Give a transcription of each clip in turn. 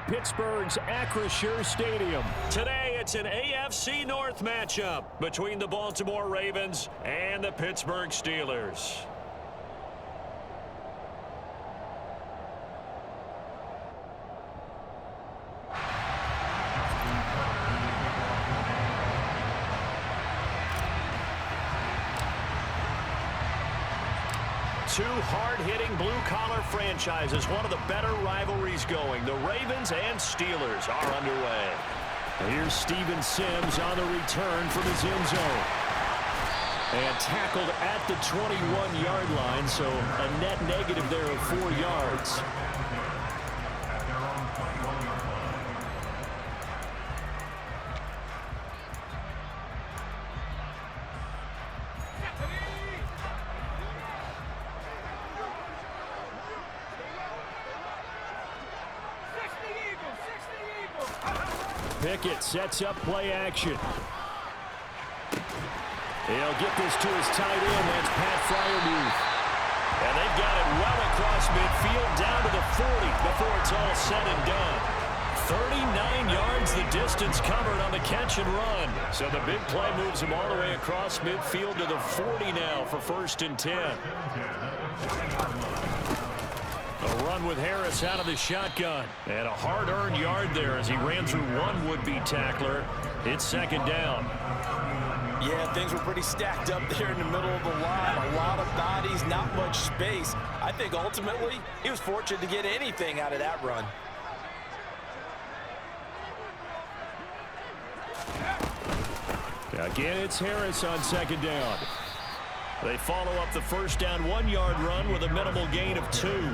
Pittsburgh's Acrisure Stadium. Today, it's an AFC North matchup between the Baltimore Ravens and the Pittsburgh Steelers. Two hard-hitting blue-collar franchises, one of the better rivalries going. The Ravens and Steelers are underway. Here's Steven Sims on the return from his end zone. And tackled at the 21-yard line, so a net negative there of 4 yards. Pickett sets up play action. He'll get this to his tight end. That's Pat Freiermuth. And they've got it well across midfield down to the 40 before it's all said and done. 39 yards the distance covered on the catch and run. So the big play moves him all the way across midfield to the 40 now for 1st and 10. A run with Harris out of the shotgun. And a hard-earned yard there as he ran through one would-be tackler. It's 2nd down. Yeah, things were pretty stacked up there in the middle of the line. A lot of bodies, not much space. I think ultimately he was fortunate to get anything out of that run. Again, it's Harris on 2nd down. They follow up the 1st down 1-yard run with a minimal gain of 2.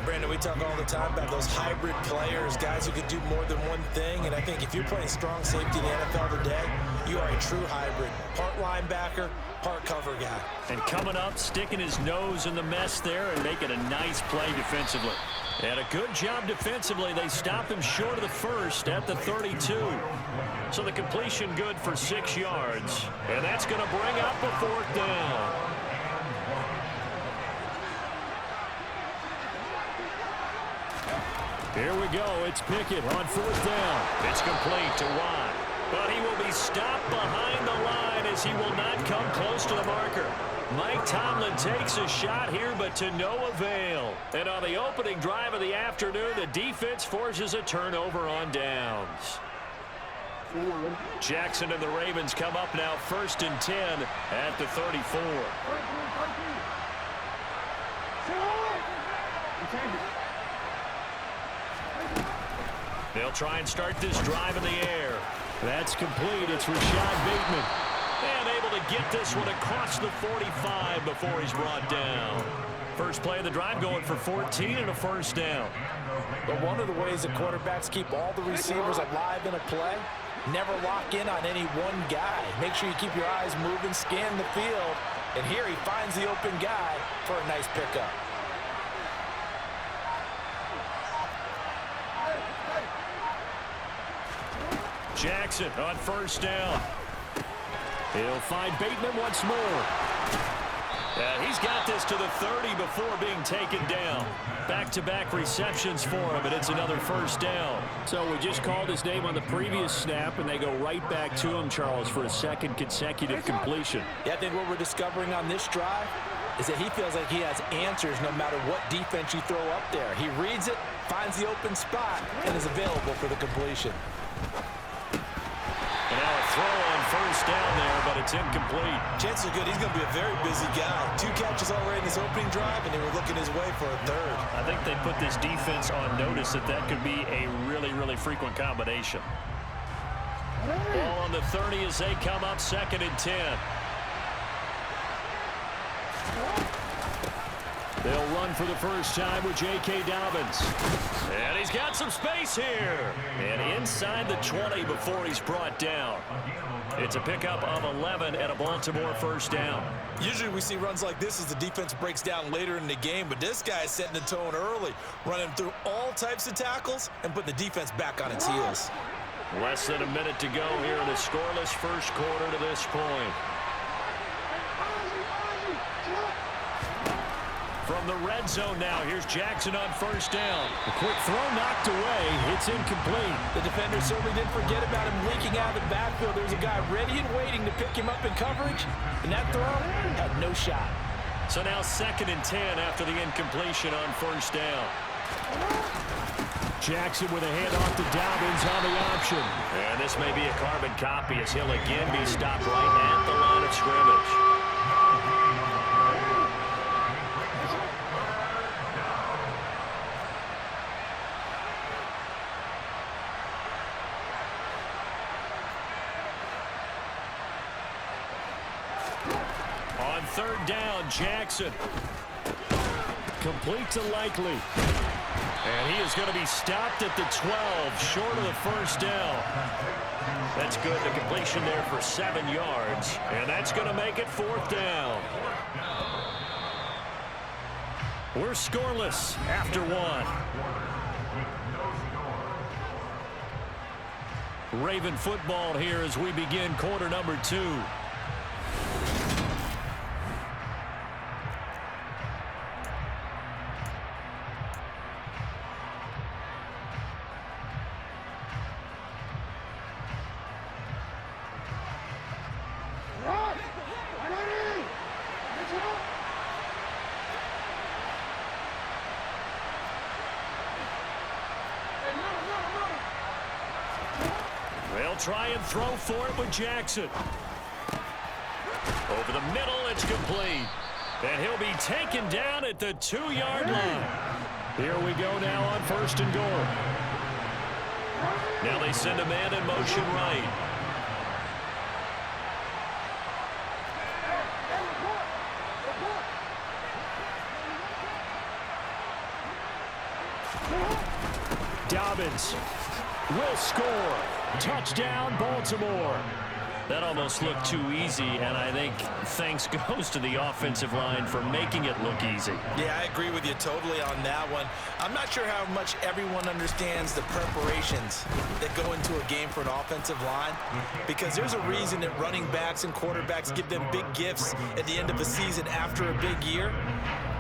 Brandon, we talk all the time about those hybrid players, guys who can do more than one thing. And I think if you're playing strong safety in the NFL today, you are a true hybrid. Part linebacker, part cover guy. And coming up, sticking his nose in the mess there and making a nice play defensively. And a good job defensively. They stop him short of the 1st at the 32. So the completion good for 6 yards. And that's going to bring up a 4th down. Here we go. It's Pickett on 4th down. It's complete to Watt. But he will be stopped behind the line as he will not come close to the marker. Mike Tomlin takes a shot here, but to no avail. And on the opening drive of the afternoon, the defense forces a turnover on downs. Jackson and the Ravens come up now 1st and 10 at the 34. They'll try and start this drive in the air. That's complete. It's Rashad Bateman. And able to get this one across the 45 before he's brought down. First play of the drive going for 14 and a 1st down. But one of the ways that quarterbacks keep all the receivers alive in a play, never lock in on any one guy. Make sure you keep your eyes moving, scan the field. And here he finds the open guy for a nice pickup. Jackson on 1st down. He'll find Bateman once more. He's got this to the 30 before being taken down. Back-to-back receptions for him, and it's another 1st down. So we just called his name on the previous snap, and they go right back to him, Charles, for a 2nd consecutive completion. Yeah, I think what we're discovering on this drive is that he feels like he has answers no matter what defense you throw up there. He reads it, finds the open spot, and is available for the completion. And now a throw on 1st down there, but it's incomplete. Chances are good. He's going to be a very busy guy. 2 catches already in his opening drive, and they were looking his way for a 3rd. I think they put this defense on notice that could be a really, really frequent combination. Ball on the 30 as they come up 2nd and 10. They'll run for the first time with J.K. Dobbins. And he's got some space here. And inside the 20 before he's brought down. It's a pickup of 11 and a Baltimore 1st down. Usually we see runs like this as the defense breaks down later in the game, but this guy is setting the tone early, running through all types of tackles and putting the defense back on its heels. Less than a minute to go here in a scoreless first quarter to this point. From from the red zone now. Here's Jackson on first down. A quick throw knocked away. It's incomplete. The defender certainly didn't forget about him leaking out of the backfield. There's a guy ready and waiting to pick him up in coverage, and that throw had no shot. So now 2nd and 10 after the incompletion on first down. Jackson with a handoff to Dobbins on the option. And this may be a carbon copy as he'll again be stopped right at the line of scrimmage. On 3rd down, Jackson. Complete to Likely. And he is going to be stopped at the 12, short of the first down. That's good. The completion there for 7 yards. And that's going to make it 4th down. We're scoreless after 1. Raven football here as we begin quarter number 2. They'll try and throw for it with Jackson. Over the middle, it's complete. And he'll be taken down at the 2-yard line. Here we go now on 1st and goal. Now they send a man in motion right. Dobbins will score. Touchdown, Baltimore. That almost looked too easy, and I think thanks goes to the offensive line for making it look easy. Yeah, I agree with you totally on that one. I'm not sure how much everyone understands the preparations that go into a game for an offensive line, because there's a reason that running backs and quarterbacks give them big gifts at the end of the season after a big year.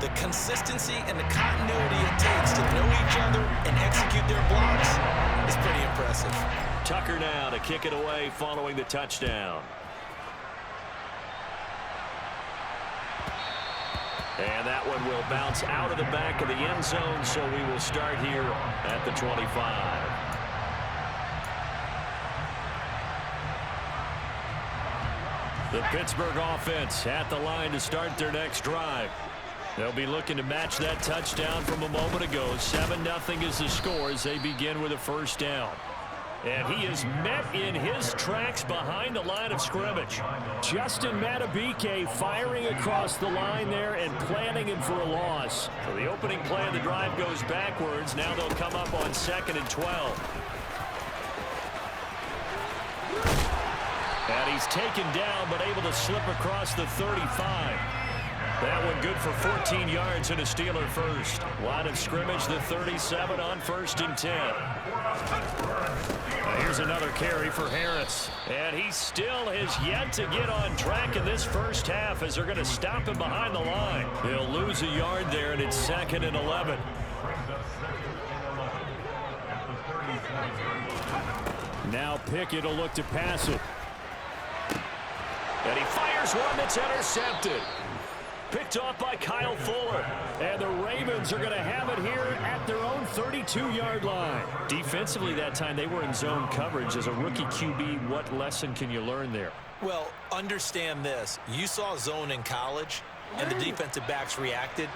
The consistency and the continuity it takes to know each other and execute their blocks is pretty impressive. Tucker now to kick it away following the touchdown. And that one will bounce out of the back of the end zone, so we will start here at the 25. The Pittsburgh offense at the line to start their next drive. They'll be looking to match that touchdown from a moment ago. 7-0 is the score as they begin with a first down. And he is met in his tracks behind the line of scrimmage. Justin Matabike firing across the line there and planning him for a loss. So the opening play of the drive goes backwards. Now they'll come up on 2nd and 12. And he's taken down but able to slip across the 35. That one good for 14 yards and a Steeler first. Line of scrimmage, the 37 on 1st and 10. Here's another carry for Harris. And he still has yet to get on track in this first half as they're going to stop him behind the line. He'll lose a yard there, and it's 2nd and 11. Now Pickett will look to pass it. And he fires one that's intercepted. Picked off by Kyle Fuller. And the Ravens are going to have it here at their own 32-yard line. Defensively that time, they were in zone coverage. As a rookie QB, what lesson can you learn there? Well, understand this. You saw zone in college, and the defensive backs reacted,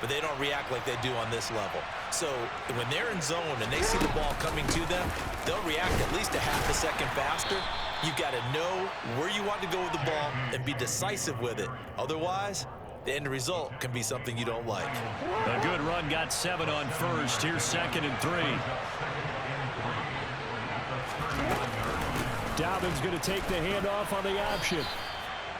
but they don't react like they do on this level. So when they're in zone and they see the ball coming to them, they'll react at least a half a second faster. You've got to know where you want to go with the ball and be decisive with it. Otherwise, the end result can be something you don't like. A good run got 7 on first. Here's 2nd and 3. Dobbins going to take the handoff on the option.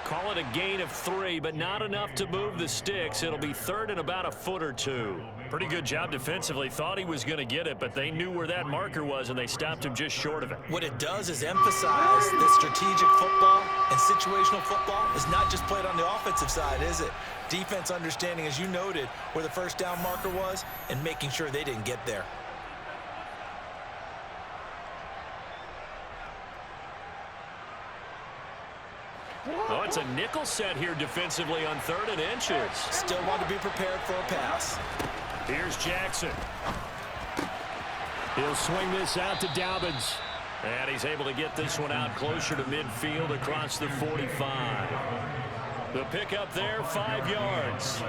Call it a gain of 3, but not enough to move the sticks. It'll be third and about a foot or two. Pretty good job defensively. Thought he was going to get it, but they knew where that marker was, and they stopped him just short of it. What it does is emphasize that strategic football and situational football is not just played on the offensive side, is it? Defense understanding, as you noted, where the first down marker was and making sure they didn't get there. Oh, it's a nickel set here defensively on 3rd and inches. Still want to be prepared for a pass. Here's Jackson. He'll swing this out to Dobbins. And he's able to get this one out closer to midfield across the 45. The pickup there, 5 yards.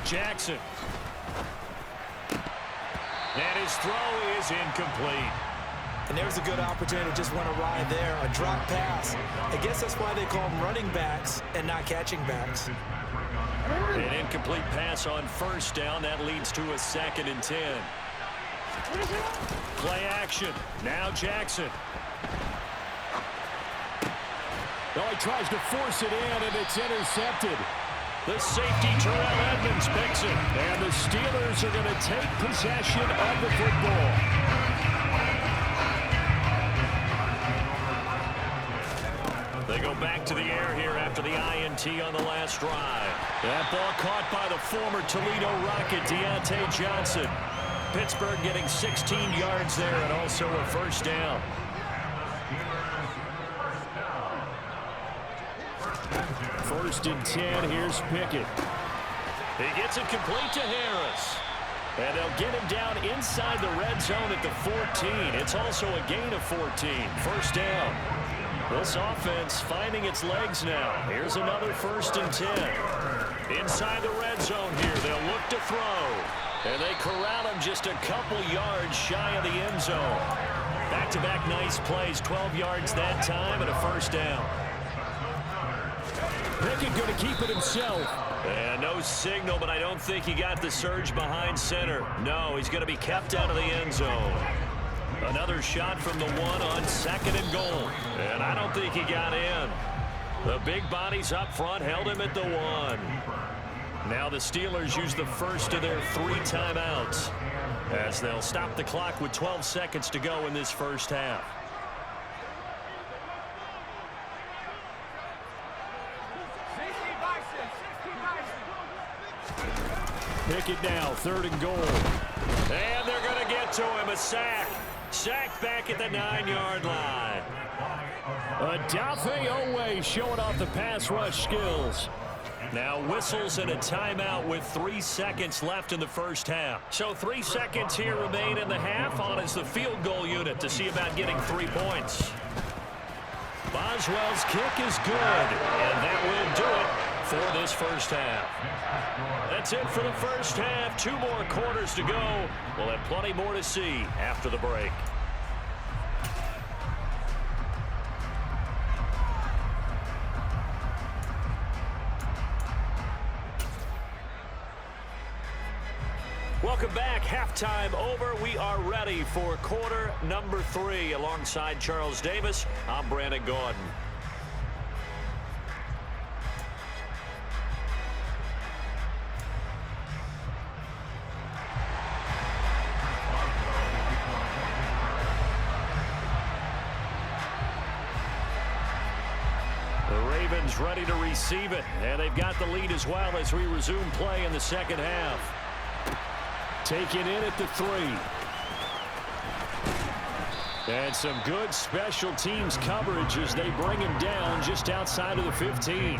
Jackson. And his throw is incomplete. And there's a good opportunity to just want to ride there. A drop pass. I guess that's why they call them running backs and not catching backs. An incomplete pass on 1st down. That leads to a 2nd and 10. Play action. Now Jackson. Well, he tries to force it in, and it's intercepted. The safety, Terrell Edmonds, picks it. And the Steelers are going to take possession of the football. They go back to the air here after the INT on the last drive. That ball caught by the former Toledo Rocket, Deontay Johnson. Pittsburgh getting 16 yards there and also a 1st down. First and 10, here's Pickett. He gets it complete to Harris. And they'll get him down inside the red zone at the 14. It's also a gain of 14. 1st down. This offense finding its legs now. Here's another 1st and 10. Inside the red zone here. They'll look to throw. And they corral him just a couple yards shy of the end zone. Back-to-back nice plays. 12 yards that time and a 1st down. Pickett going to keep it himself. And no signal, but I don't think he got the surge behind center. No, he's going to be kept out of the end zone. Another shot from the 1 on 2nd and goal. And I don't think he got in. The big bodies up front held him at the 1. Now the Steelers use the first of their 3 timeouts as they'll stop the clock with 12 seconds to go in this first half. Pickett now, 3rd and goal. And they're going to get to him. A sack. Sack back at the 9-yard line. Adafe Owe showing off the pass rush skills. Now whistles and a timeout with 3 seconds left in the first half. So 3 seconds here remain in the half. On is the field goal unit to see about getting 3 points. Boswell's kick is good, and that will do it for this first half. That's it for the first half. 2 more quarters to go. We'll have plenty more to see after the break. Welcome back. Halftime over. We are ready for quarter number 3. Alongside Charles Davis, I'm Brandon Gaudin. The Ravens ready to receive it, and they've got the lead as well as we resume play in the second half. Taken in at the 3. And some good special teams coverage as they bring him down just outside of the 15.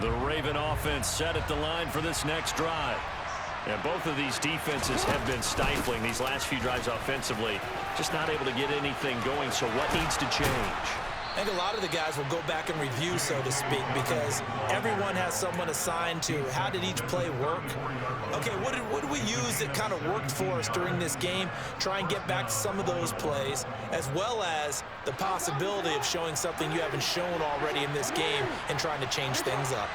The Raven offense set at the line for this next drive. And both of these defenses have been stifling these last few drives offensively. Just not able to get anything going, so what needs to change? I think a lot of the guys will go back and review, so to speak, because everyone has someone assigned to how did each play work. Okay, what did we use that kind of worked for us during this game? Try and get back to some of those plays, as well as the possibility of showing something you haven't shown already in this game and trying to change things up.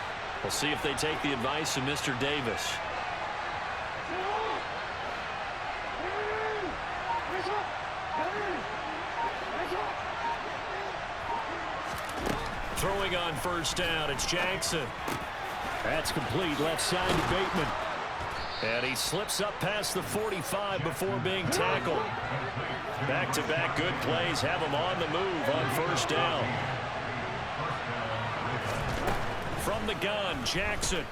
We'll see if they take the advice of Mr. Davis. Throwing on first down, it's Jackson. That's complete, left side to Bateman. And he slips up past the 45 before being tackled. Back-to-back good plays have him on the move on first down. From the gun, Jackson.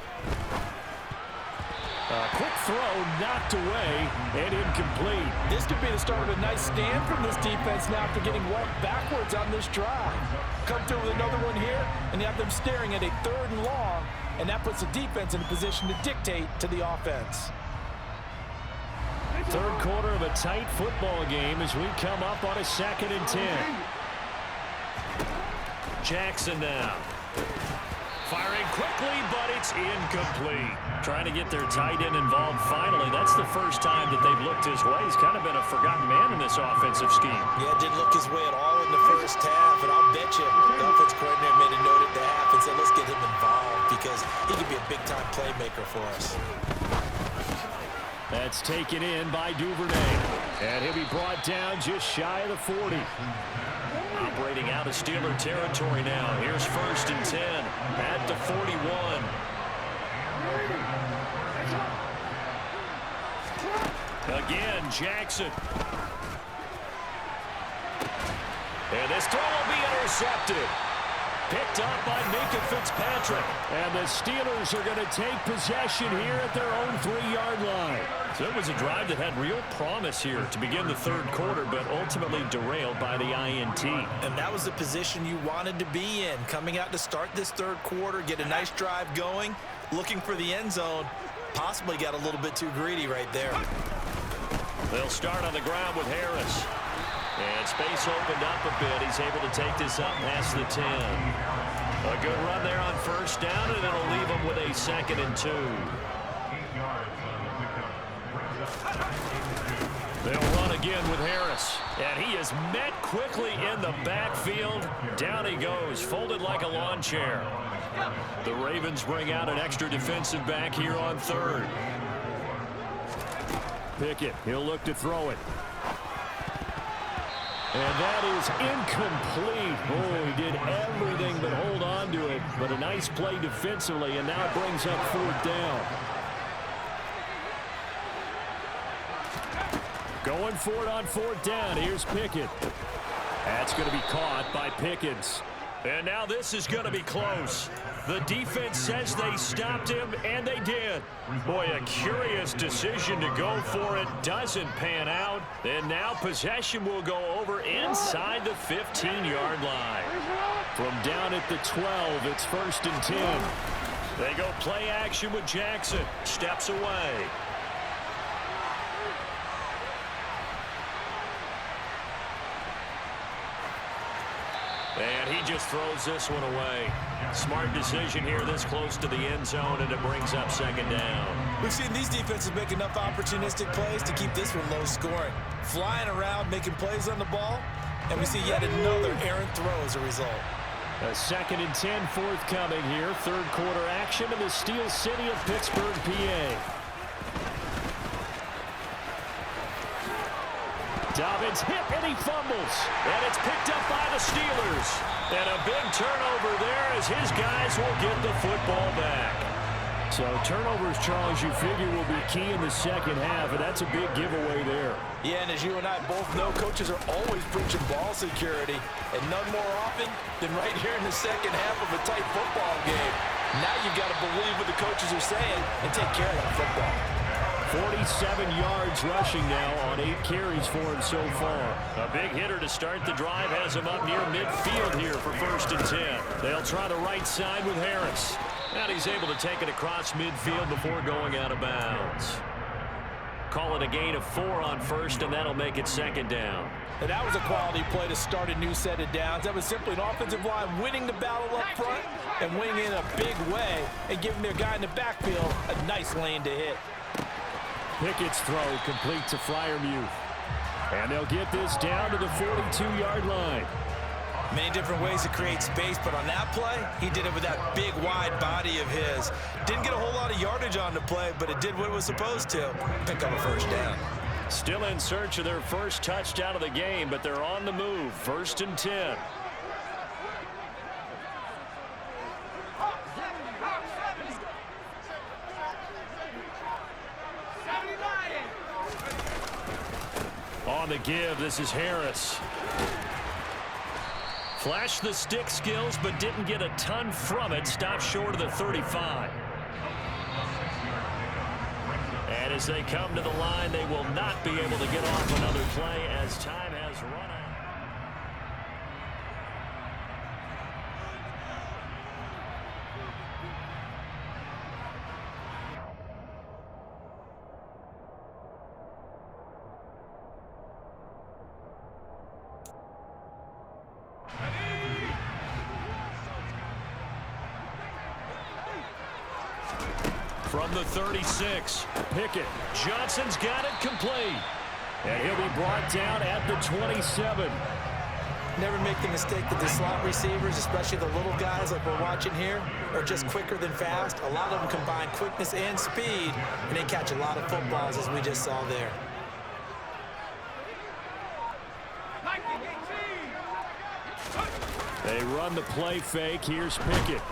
A quick throw knocked away and incomplete. This could be the start of a nice stand from this defense now after getting walked backwards on this drive. Come through with another one here, and you have them staring at a 3rd and long, and that puts the defense in a position to dictate to the offense. Third quarter of a tight football game as we come up on a 2nd and 10. Jackson now. Firing quickly, but it's incomplete. Trying to get their tight end involved finally. That's the first time that they've looked his way. He's kind of been a forgotten man in this offensive scheme. Yeah, didn't look his way at all in the first half, and I'll bet you the offense coordinator made a note at the half and said, let's get him involved because he could be a big-time playmaker for us. That's taken in by Duvernay. And he'll be brought down just shy of the 40. Operating out of Steeler territory now. Here's 1st and 10 at the 41. Again, Jackson. And this throw will be intercepted. Picked up by Minka Fitzpatrick. And the Steelers are going to take possession here at their own 3-yard line. So it was a drive that had real promise here to begin the 3rd quarter, but ultimately derailed by the INT. And that was the position you wanted to be in. Coming out to start this 3rd quarter, get a nice drive going, looking for the end zone. Possibly got a little bit too greedy right there. They'll start on the ground with Harris. And space opened up a bit. He's able to take this up past the 10. A good run there on first down, and it'll leave him with a 2nd and 2. They'll run again with Harris. And he is met quickly in the backfield. Down he goes, folded like a lawn chair. The Ravens bring out an extra defensive back here on 3rd. Pickett, he'll look to throw it. And that is incomplete. Oh, he did everything but hold on to it. But a nice play defensively, and now it brings up 4th down. Going for it on 4th down. Here's Pickett. That's going to be caught by Pickens. And now this is going to be close. The defense says they stopped him, and they did. Boy, a curious decision to go for it. Doesn't pan out. And now possession will go over inside the 15-yard line. From down at the 12, it's 1st and 10. They go play action with Jackson. Steps away. And he just throws this one away. Smart decision here this close to the end zone, and it brings up 2nd down. We've seen these defenses make enough opportunistic plays to keep this one low scoring. Flying around, making plays on the ball, and we see yet another errant throw as a result. A 2nd and 10 forthcoming here. 3rd quarter action in the Steel City of Pittsburgh, PA. Dobbins hit and he fumbles. And it's picked up by the Steelers. And a big turnover there as his guys will get the football back. So turnovers, Charles, you figure will be key in the 2nd half, and that's a big giveaway there. Yeah, and as you and I both know, coaches are always preaching ball security, and none more often than right here in the 2nd half of a tight football game. Now you've got to believe what the coaches are saying and take care of that football. 47 yards rushing now on 8 carries for him so far. A big hitter to start the drive has him up near midfield here for 1st and 10. They'll try the right side with Harris. And he's able to take it across midfield before going out of bounds. Call it a gain of 4 on first, and that'll make it second down. And that was a quality play to start a new set of downs. That was simply an offensive line winning the battle up front and winning in a big way and giving their guy in the backfield a nice lane to hit. Pickett's throw complete to Freiermuth. And they'll get this down to the 42-yard line. Many different ways to create space, but on that play, he did it with that big, wide body of his. Didn't get a whole lot of yardage on the play, but it did what it was supposed to. Pick up a first down. Still in search of their first touchdown of the game, but they're on the move. 1st and 10. On the give, this is Harris. Flashed the stick skills, but didn't get a ton from it. Stopped short of the 35. And as they come to the line, they will not be able to get off another play as time has run out. From the 36, Pickett. Johnson's got it complete. And he'll be brought down at the 27. Never make the mistake that the slot receivers, especially the little guys like we're watching here, are just quicker than fast. A lot of them combine quickness and speed, and they catch a lot of footballs, as we just saw there. They run the play fake. Here's Pickett.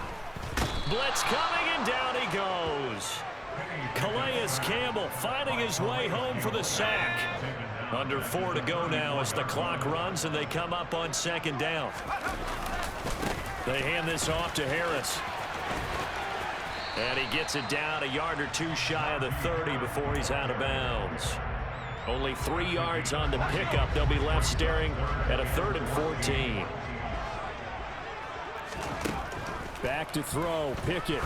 Blitz coming, and down he goes. Calais Campbell finding his way home for the sack. Under 4 to go now as the clock runs, and they come up on 2nd down. They hand this off to Harris. And he gets it down a yard or 2 shy of the 30 before he's out of bounds. Only 3 yards on the pickup. They'll be left staring at a 3rd and 14. Back to throw, Pickett.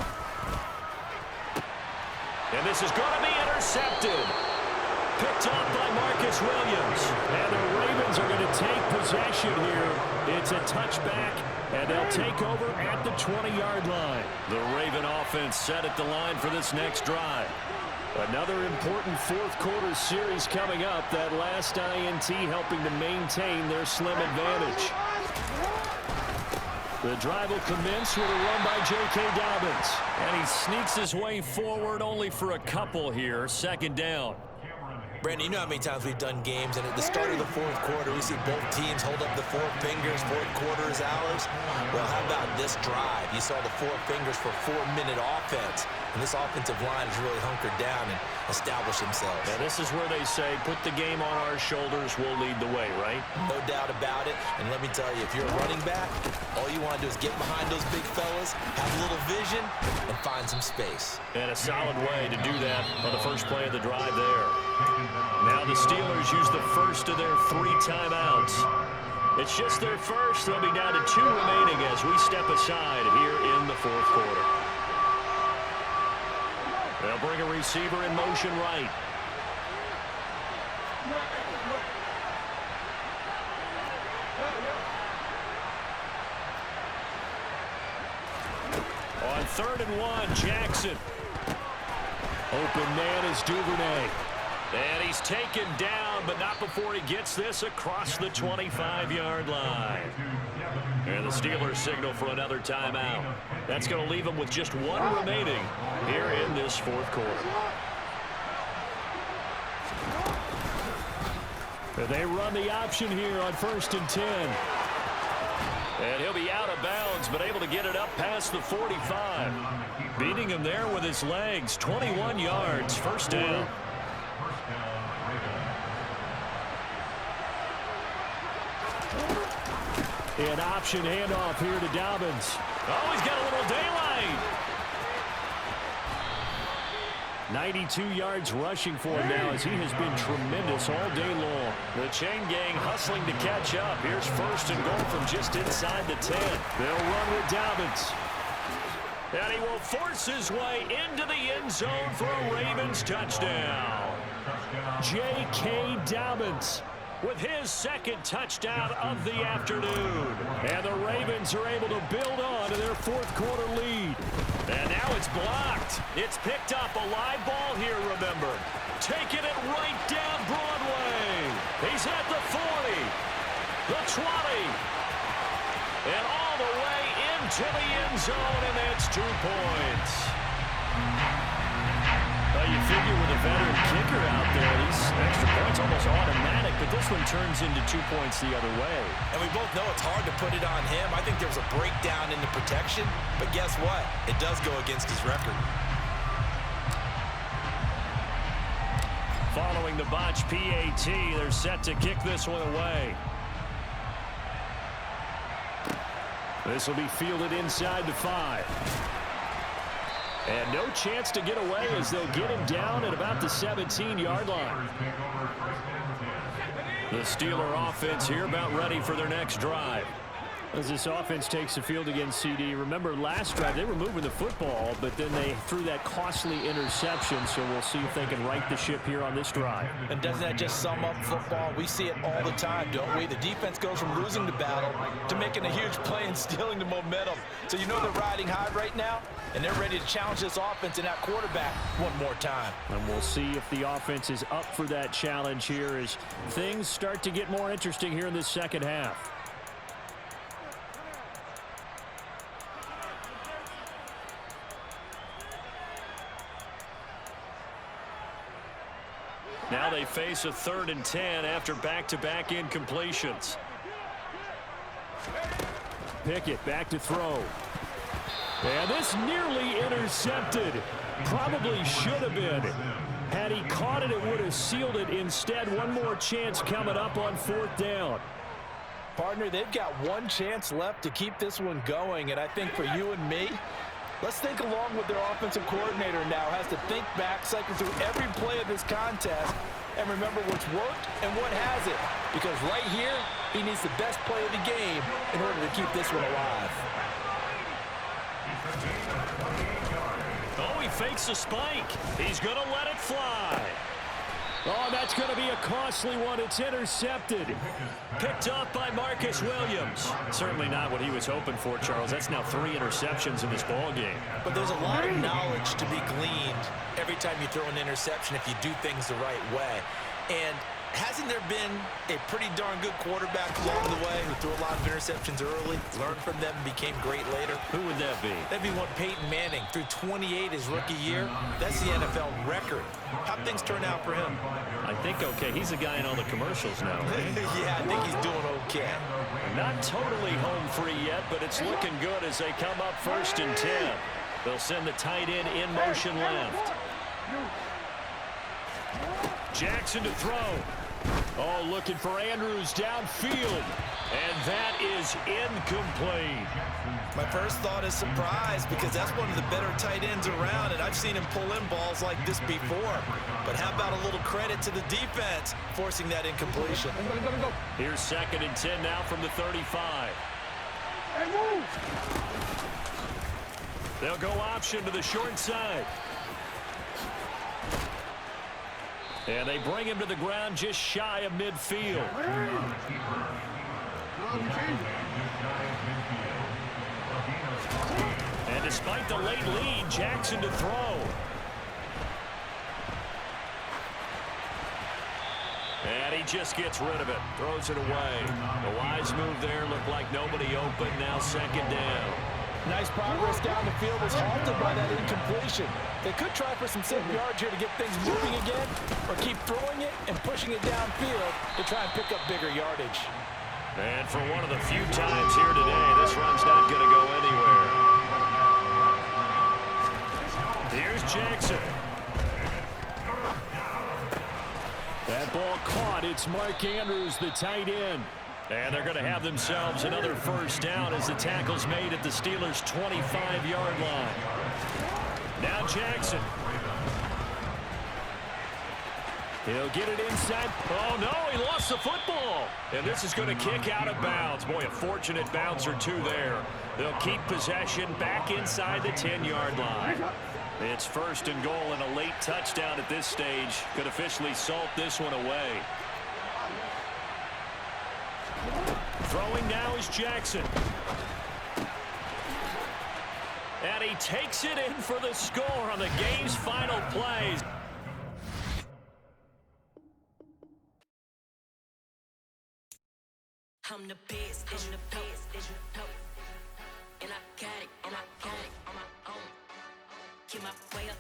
And this is going to be intercepted. Picked off by Marcus Williams. And the Ravens are going to take possession here. It's a touchback, and they'll take over at the 20-yard line. The Raven offense set at the line for this next drive. Another important 4th quarter series coming up. That last INT helping to maintain their slim advantage. The drive will commence with a run by J.K. Dobbins. And he sneaks his way forward only for a couple here. 2nd down. Brandon, you know how many times we've done games, and at the start of the 4th quarter, we see both teams hold up the 4 fingers. 4th quarter is ours. Well, how about this drive? You saw the 4 fingers for 4-minute offense. And this offensive line has really hunkered down and established themselves. Now, this is where they say, put the game on our shoulders, we'll lead the way, right? No doubt about it. And let me tell you, if you're a running back, all you want to do is get behind those big fellas, have a little vision, and find some space. And a solid way to do that on the first play of the drive there. Now the Steelers use the first of their 3 timeouts. It's just their first. They'll be down to 2 remaining as we step aside here in the 4th quarter. They'll bring a receiver in motion right. On 3rd and 1, Jackson. Open man is Duvernay. And he's taken down, but not before he gets this across the 25-yard line. And the Steelers signal for another timeout. That's going to leave them with just 1 remaining here in this 4th quarter. They run the option here on 1st and 10. And he'll be out of bounds, but able to get it up past the 45. Beating him there with his legs. 21 yards, 1st down. An option handoff here to Dobbins. Oh, he's got a little daylight. 92 yards rushing for him now as he has been tremendous all day long. The chain gang hustling to catch up. Here's 1st and goal from just inside the 10. They'll run with Dobbins. And he will force his way into the end zone for a Ravens touchdown. J.K. Dobbins with his second touchdown of the afternoon. And the Ravens are able to build on to their fourth-quarter lead. And now it's blocked. It's picked up. A live ball here, remember. Taking it right down Broadway. He's at the 40, the 20, and all the way into the end zone, and that's 2 points. Well, you figure with a veteran kicker out there, these extra points almost automatic, but this one turns into 2 points the other way. And we both know it's hard to put it on him. I think there was a breakdown in the protection, but guess what? It does go against his record. Following the botch PAT, they're set to kick this one away. This will be fielded inside the 5. And no chance to get away as they'll get him down at about the 17-yard line. The Steeler offense here about ready for their next drive. As this offense takes the field against CD, remember last drive they were moving the football, but then they threw that costly interception, so we'll see if they can right the ship here on this drive. And doesn't that just sum up football? We see it all the time, don't we? The defense goes from losing the battle to making a huge play and stealing the momentum. So you know they're riding high right now, and they're ready to challenge this offense and that quarterback one more time. And we'll see if the offense is up for that challenge here as things start to get more interesting here in this second half. Now they face a 3rd and 10 after back-to-back incompletions. Pickett back to throw. And this nearly intercepted. Probably should have been. Had he caught it, it would have sealed it. Instead, one more chance coming up on 4th down. Partner, they've got one chance left to keep this one going, and I think for you and me, let's think along with their offensive coordinator now. Has to think back, cycle through every play of this contest, and remember what's worked and what hasn't. Because right here, he needs the best play of the game in order to keep this one alive. Oh, he fakes a spike. He's going to let it fly. Oh, that's going to be a costly one. It's intercepted. Picked up by Marcus Williams. Certainly not what he was hoping for, Charles. That's now 3 interceptions in this ball game. But there's a lot of knowledge to be gleaned every time you throw an interception if you do things the right way. And hasn't there been a pretty darn good quarterback along the way who threw a lot of interceptions early, learned from them, and became great later? Who would that be? That'd be one Peyton Manning. Threw 28 his rookie year. That's the NFL record. How'd things turn out for him? I think okay. He's a guy in all the commercials now. Yeah, I think he's doing okay. Not totally home free yet, but it's looking good as they come up 1st and 10. They'll send the tight end in motion left. Jackson to throw. Oh, looking for Andrews downfield. And that is incomplete. My first thought is surprise because that's one of the better tight ends around, and I've seen him pull in balls like this before. But how about a little credit to the defense forcing that incompletion? Here's 2nd and 10 now from the 35. They'll go option to the short side. And they bring him to the ground just shy of midfield. And despite the late lead, Jackson to throw. And he just gets rid of it. Throws it away. A wise move there. Looked like nobody open. Now 2nd down. Nice progress down the field was halted by that incompletion. They could try for some safe yards here to get things moving again, or keep throwing it and pushing it downfield to try and pick up bigger yardage. And for one of the few times here today, this run's not going to go anywhere. Here's Jackson. That ball caught. It's Mark Andrews, the tight end. And they're going to have themselves another 1st down as the tackle's made at the Steelers' 25-yard line. Now Jackson. He'll get it inside. Oh, no, he lost the football. And this is going to kick out of bounds. Boy, a fortunate bounce or two there. They'll keep possession back inside the 10-yard line. It's first and goal, and a late touchdown at this stage could officially salt this one away. Throwing now is Jackson. And he takes it in for the score on the game's final plays. I'm the best, and I got it, on my own. Get my way up,